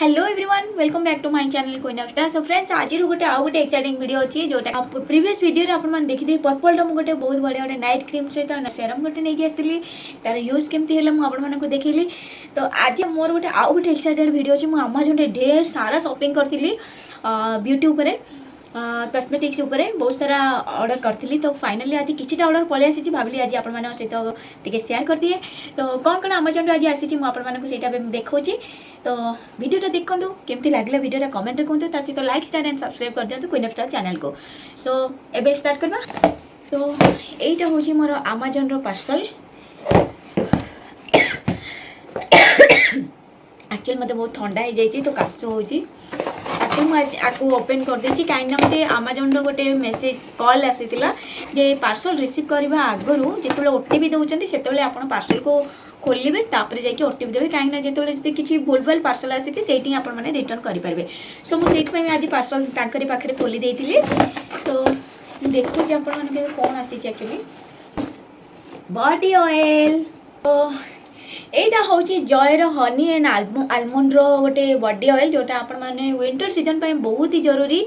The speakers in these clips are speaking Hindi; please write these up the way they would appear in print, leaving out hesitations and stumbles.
Hello everyone welcome back to my channel कोइनाफ्टा। सो फ्रेंड्स आज गोटे आउ गोटे एक्साइटिंग वीडियो अच्छी जोटा प्रीवियस वीडियो रे आपन देखि पर्पल रो गोटे बहुत बढ़िया गोटे नाइट क्रीम सहित सेरम गोटे नहीं आसती तार यूज केमती है मुझे देखली। तो आज मोर गोटे आउ गोटे एक्साइटेड वीडियो अच्छी मुझे अमेजन ढेर सारा शॉपिंग करी ब्यूटी उपरे कस्मेटिक्स उपरे बहुत सारा ऑर्डर करी। तो फाइनली आज किछिटा ऑर्डर पलि आसी भाविली आज आपण माने सहित टिके शेयर कर दिए। तो कौन कौन अमेजन आज आसी आपण मानक सेटा देखौची। तो वीडियोटा देखु केमती लगला वीडियोटा कमेंट कहतु ता सहित लाइक शेयर एंड सब्सक्राइब कर दियंतु क्वीनअफ्टा चैनल को। सो एबे स्टार्ट करबा। तो एटा होची मोर अमेजन रो पार्सल। एक्चुअली मते बहुत ठंडा हो जाइए तो काश होची। मुझे आपको ओपन कर देछि कहीं मत अमेजन गोटे मेसेज कॉल आसीला जे पार्सल रिसीव करने आगु जिते ओटीपी दौरान से पार्सल को खोलिए तापर जाकि ओटीपी देवे कहीं जो किसी भूल भाल पार्सल आसी आपने रिटर्न करेंगे। सो मुझे आज पार्सल तांकरी पाखे खोली देती। तो देखुची आपने कौन आसी एक्चुअली बॉडी ऑयल। तो एटा हूँ जयर हनी एंड आलमंड गोटे बॉडी ऑयल जोटा आपण मैंने विंटर सीजन पे बहुत ही जरूरी।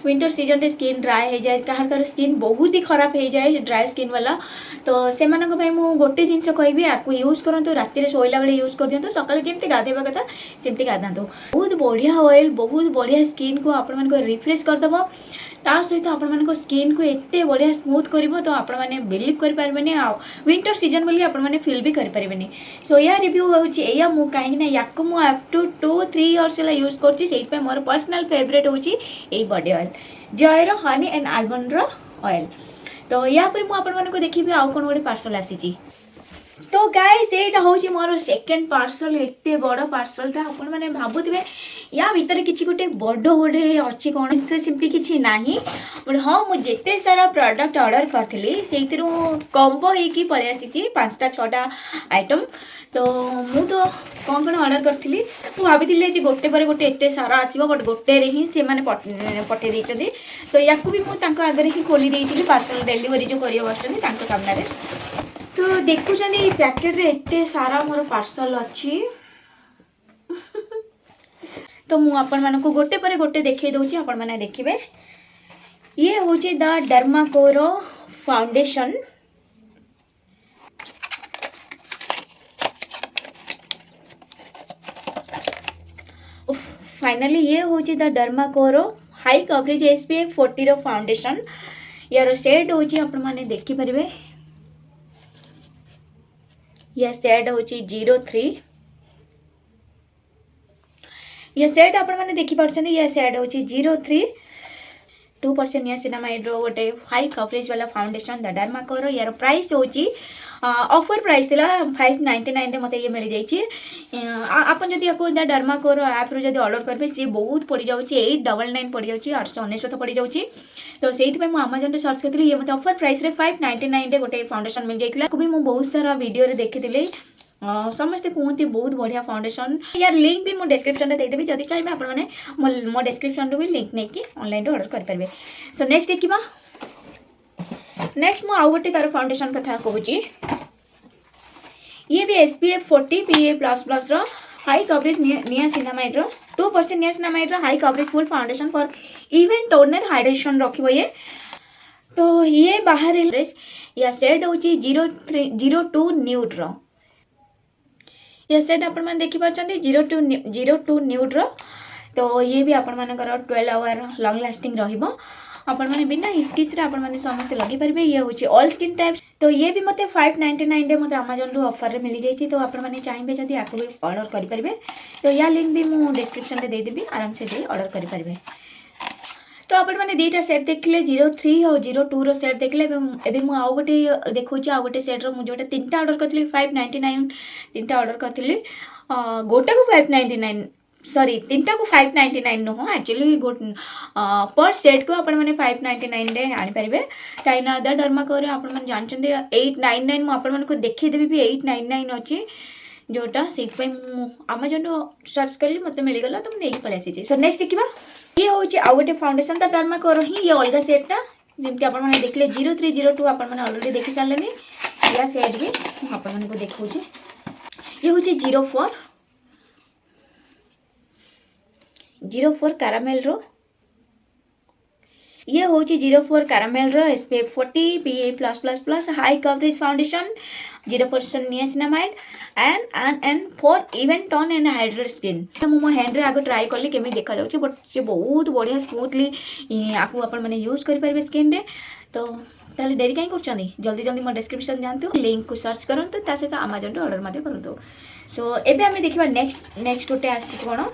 विंटर सीजन रे स्किन ड्राए हो जाए कहार स्किन बहुत ही खराब हो जाए ड्राए स्किन वाला। तो से मुझे गोटे जिनस कहि आपको यूज करूँ राति शोला बेले यूज कर दिखाँ सका जमी गाधेवा कथा सेमती गाधातु। बहुत बढ़िया ऑयल बहुत बढ़िया स्किन को आपण रिफ्रेश करदेव ता सहित आपण स्किन को एत बढ़िया स्मूथ कर तो आप बिलीव करें विंटर सीजन बोली आपने फिल भी करें। सो या रिव्यू होची या मु कहीं या अप टू 2-3 इयर्स यूज कर मोर पर्सनल फेवरेट होची ए बॉडी ऑयल जयर हनी एंड आलमंड ऑयल। तो या पर मुझे देखी आउ कौन गोटे पार्सल आसी। तो गाइस एटा होची मोर सेकेंड पार्सल एते बड़ पार्सलटा आपण माने भाबुथिबे या भीतर किछि गोटे बड़ गोटे अच्छी कौन सेमती किछि नाही। बट हाँ मुझे जिते सारा प्रोडक्ट ऑर्डर करथिली सेइतिरु कॉम्बो हेकी पळे आसीची 5टा-6टा आइटम। तो मु तो कौन कौन ऑर्डर करथिली मु भाबिथिली जे गोटे पर गोटे एते सारा आसीबो बट गोटे रे ही से माने पठे देइछथि। तो याकू भी मु तांको आगरे ही खोली देइथिली पार्सल डिलीवरी जो करियो बसथि तांको सामने रे। तो देखुं पैकेट रे एते सारा मोर पार्सल अच्छी। तो मु आपण मानको गोटे पर गोटे देखै दउची आपण माने देखिबे। ये होची द डर्माकोरो फाउंडेशन। फाइनली ये होची द डर्माकोरो हाई कवरेज SPF 40 रो फाउंडेशन। यार शेड होची आपण माने देखि परिबे। यह शेड होची 03। यह शेड आपण माने देखि पारछन यह शेड होची 03 2% नियासिनामाइड रो गोटे हाई कवरेज वाला फाउंडेशन द डर्माकोरो। यार प्राइस होची ऑफर प्राइस थिला 599 रे मते ये मिल जाई छी। आपन जदी याको द डर्माकोरो ऐप रो जदी ऑर्डर करबे से बहुत पड़ी जाउची 899 पड़ी जाउची 899 पड़ी जाउची। तो सेइथ पे मु अमेजन रे सर्च करथि ये मते ऑफर प्राइस रे 599 रे गोटे फाउंडेशन मिल जाइतिला। को भी मु बहुत सारा वीडियो रे देखिथिले समस्ते कहते बहुत बढ़िया फाउंडेशन। यार लिंक भी मो डिस्क्रिप्शन में देदेवी जदि चाहिए आपने मो डिस्क्रिप्शन भी लिंक नहीं कि ऑनलाइन ऑर्डर करेंगे। सो नेक्स्ट देखा नेक्स्ट मु आउ गोटे तार फाउंडेशन कथा कहूँ। ये भी SPF 40 PA++ रो हाई कवरेज नियासिनामाइड रो 2% नियासिनामाइड रो high coverage full foundation for even toner hydration रखिबो ये। तो ये बाहर या शेड होची 02 न्यूड रो। ये सेट आपण मैंने देखी पार्टी 02 न्यूड रो। तो ये भी आपण मानकर 12 आवर लॉन्ग लास्टिंग रहिबो। आपण माने बिना हिचकिच रे आपण माने समस्त लगी परबे। ये होची ऑल स्किन टाइप। तो ये भी मते 599 रे मते अमेजन रो ऑफर रे मिली जाई तो आपण माने चाहिबे जदी आको भी ऑर्डर करि परबे। तो या लिंक भी मु डिस्क्रिप्शन रे दे देबी आराम से जे ऑर्डर करि परबे। तो आपण माने दीटा सेट देखले 03 और 02 रो सेट देखले एबे मु आउ गोटे देखुची आउ गोटे सेट रो मु जोटा 3टा ऑर्डर करथली 599 3टा ऑर्डर करथली गोटा को 599 सॉरी 3टा को 599 नो एक्चुअली पर सेट को आपण माने 599 रे आनि परिबे। काइना द डर्माकोरो आपण माने जानचंदे 899 मु आपण माने को देखि देबी भी 899 अछि जोटा से अमेजन सर्च कली मत मिल गला तो नहीं पळे आसी। सो नेक्स्ट देखिबा ये होची आउ गोटे फाउंडेशन द डर्माकोरो ही ये अलगा सेटटा जेमति आपण माने देखले 0302 आपण माने ऑलरेडी देखि सारलेनी। या सेट भी आपण माने को देखौची ये होची 04 04 कैरामेल रो ये हूँ 04 कैरामेल रो SPF 40 PA+++ high coverage foundation 0% niacinamide and for even tone and hydrate skin मो हैंड रे आगे ट्राई कली केमी देखा जाउछि बट से बहुत बढ़िया स्मूथली आपको आपण माने यूज करि परबे स्किन रे तो ताले डेरी कहीं करछनी जल्दी जल्दी मो डिस्क्रिप्शन जानतु लिंक को सर्च करंतु ता सहित Amazon रे ऑर्डर मध्ये करंतु सो एबे हमें देखिबा नेक्स्ट गोटे आसी कोन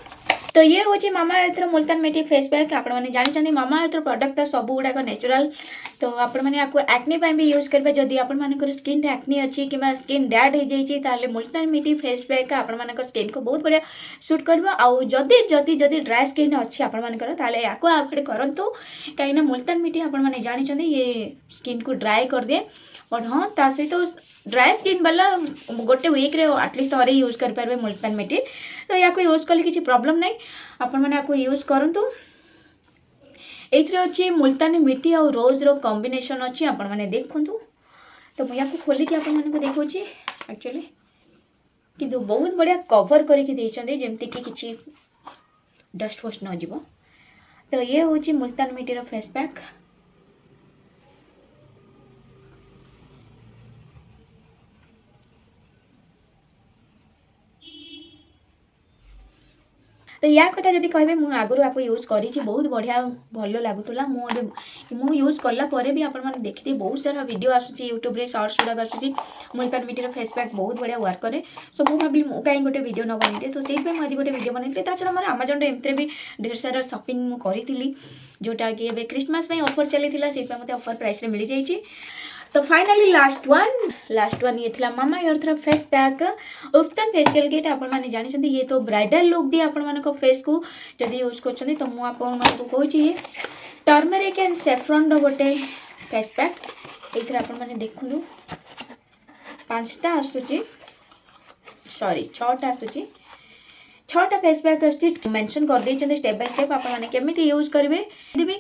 तो ये हूँ मामाअर्थ मुल्तान मिट्टी फेस पैक आपण मैंने जानी मामाअर्थ प्रडक्ट तो सब गुड़ाक नेचुरल तो आपण मैंने आपको एक्ने भी यूज करेंगे जदि आपण मानकर स्किन एक्ने अच्छी कि स्किन डैड हो जाए मुल्तान मिट्टी फेस पैक आपण मान स्किन को बहुत बढ़िया सुट कर आउ जदि जदि जदि ड्राई स्किन अच्छी आपण मानकर ताले याको अवॉइड करंतु कहीं मुल्तान मिट्टी आपण मैंने जानी ये स्किन को ड्राई कर दिए बट हाँ ता सहित तो ड्राई स्किन वाला गोटे वीक रे एटलिस्ट थोड़े यूज कर पारे मुल्तान मिट्टी तो या यूज कले किसी प्रॉब्लम नहीं आपण मैंने आपको यूज करंतु एथरे अच्छी मुल्तानी मिट्टी और रोज रो कॉम्बिनेशन अच्छी आपण मैंने देखंतु तो मुझे आपको खोली कि आपण मानको देखौछि एक्चुअली किंतु बहुत बढ़िया कवर करके देछंदे जेमति कि किछि डस्ट वस्ट न जीवो तो ये होछि मुल्तान मिट्टी रो फेस पैक तो या कथा जदि कहबे मु आगुरु आपको यूज करी बहुत बढ़िया भल लगुला मु यूज कला परे भी आपण माने देखिथि बहुत सारा वीडियो आसुची यूट्यूब रे शॉर्ट्स गुडा आसुची मुल्तान मिट्टी रो फेस पैक बहुत बढ़िया वर्क करे सो मु भाबली मु काई गोटे वीडियो न बनैते तो सेहि पे मु आज गोटे वीडियो बनैते ता छडा माने Amazon रे एमत्रे भी ढेर सारा शॉपिंग मु करिथिली जोटा कि एबे क्रिसमस में ऑफर चलीथिला सेहि पे मते ऑफर प्राइस रे मिली जाईची तो फाइनली लास्ट वन ये थिला मामाअर्थ रो फेस पैक उफ्तन फेशियल किट आपण माने जानि छथि ये तो ब्राइडल लुक दे आपण माने को फेस को जदि यूज करछथि तो मु आपण माने को कहूची ये टर्मरिक एंड सैफरन रो गोटे फेस पैक एथरा आपण माने देखुनु 5टा आसुची सॉरी 6टा आसुची 6टा फेस पैक आसुची मेंशन कर दै छथि स्टेप बाय स्टेप आपण माने केमिति यूज करबे देबे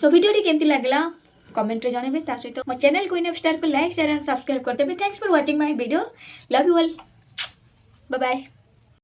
सो वीडियो टी केमिति लागला कमेंट रे जानबे ता सहित मो चैनल क्वीन ऑफ स्टार को लाइक शेयर एंड सब्सक्राइब कर देबे thanks for watching my video love you all bye bye.